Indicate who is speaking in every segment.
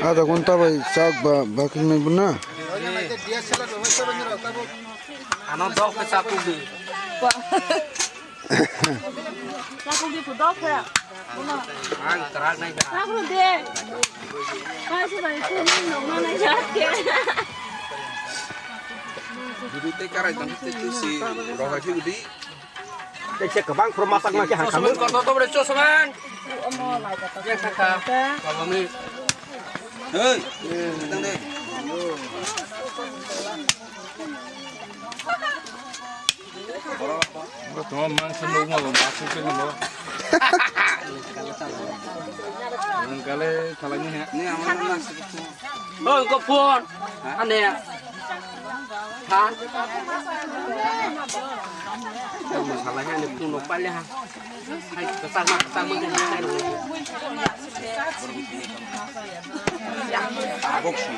Speaker 1: Ada konta bay sak bakal main buna.
Speaker 2: Anak dog ke saku di. Saku di dog ya. Ang kerak naik. Saku di. Masih banyak nomor naik jaket.
Speaker 3: Jadi tekar itu si roh aja di.
Speaker 4: Cek ke bang permasak lagi hang kamu.
Speaker 2: Kau tahu berapa cuman? Yang kakak. Kalau ni.
Speaker 3: Hei, datang deh.
Speaker 5: Cuma mang sendu mau masuk ke mana? Kali salahnya ya.
Speaker 3: Ini aman lah.
Speaker 2: Oh, kau pun. Ane ya. Hah? Masalahnya ni pun lupa ya. Hai kesama ni saya dulu.
Speaker 3: Tabok sih.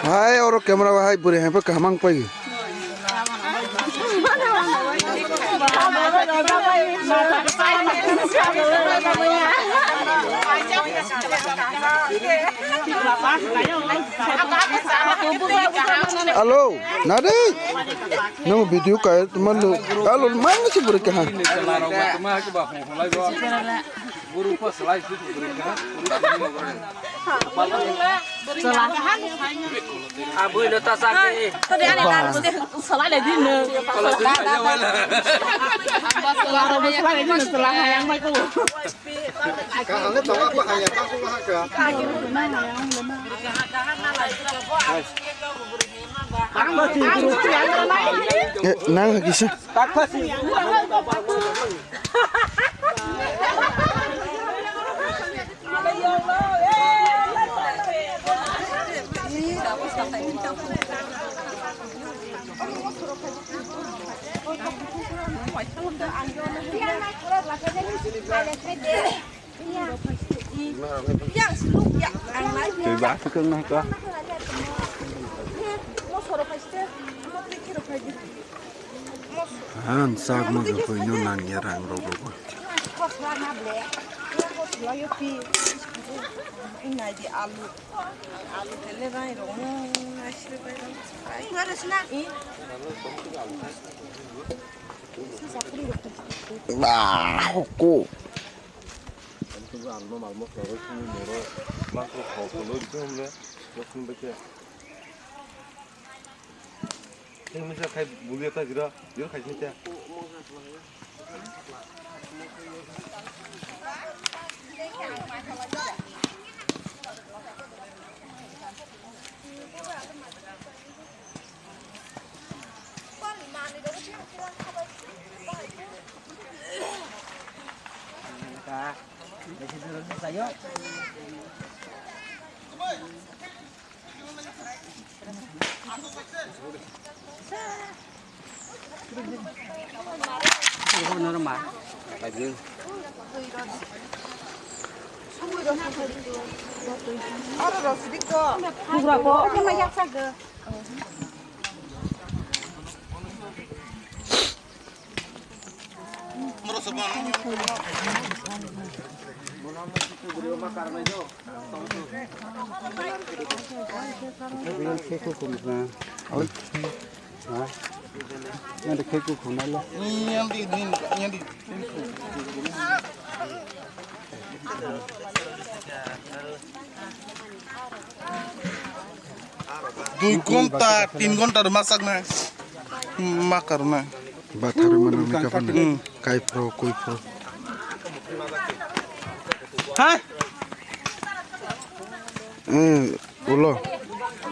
Speaker 1: Hai orang kamera hai pure hai pa kamang pai. Halo, nade. Nama video kayak teman lu. Halo, mana sih pure kah?
Speaker 5: Buru pas selai itu
Speaker 2: Abu ini tak sakit. Tadi ada kan selai lagi ni. Kalau tidak selai lagi selai yang mai tu.
Speaker 1: Kah tahu apa hanya kaku lah kah? Nang kisah.
Speaker 5: Coba tukang nak kah?
Speaker 1: Han sak mo ko nyo nang yarang ro ro.
Speaker 6: Ini di alu telerai rong nasi lebaran. Ini harus nak.
Speaker 1: Nah, ko.
Speaker 2: Normal.
Speaker 3: Lagi.
Speaker 6: Orang sedikit.
Speaker 2: Berapa?
Speaker 6: Cuma yang saga.
Speaker 3: Merasa
Speaker 4: Keko kumna. Yang keko kumna lah.
Speaker 7: Dui घंटा 3 घंटा masak na makar na
Speaker 1: Bathar mana mereka pun kai pro koi pro.
Speaker 7: ha
Speaker 1: Ulo.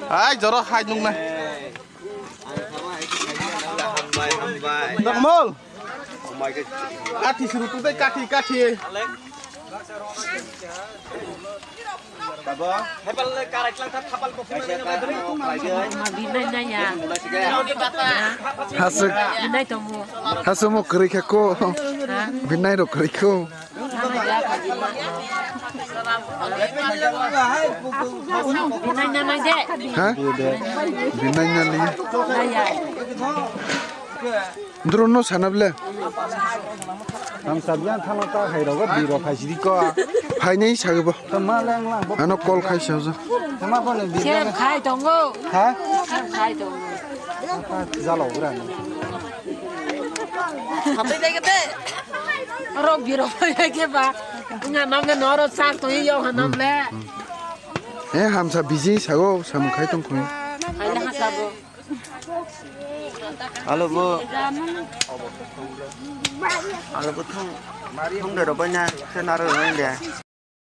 Speaker 7: ai joro hai nung na Nakmol kati suruh tu kati
Speaker 1: Hasuk. Hasuk mau keri kako. Binai do keri ko. Hah? Binai nyali. Drono sanable.
Speaker 4: Tam sabian thana ta khai ro ga biro khai sidi ko.
Speaker 1: Hai nei sagbo.
Speaker 4: Tama lang lang.
Speaker 1: Ano call khai saja.
Speaker 4: Tama pa le biro.
Speaker 2: Kem khai dongo.
Speaker 4: Ha?
Speaker 2: Kem khai dongo.
Speaker 4: Jalo ura.
Speaker 2: Hapai dai kete. Ro biro ke ba. Nga nam nga noro sak to yo hanam le.
Speaker 1: Hamsa busy sago sam khai tong koi.
Speaker 2: Ai la sabo.
Speaker 8: Alo bu. Alo bu thông được rồi bên nha. Thế nào rồi anh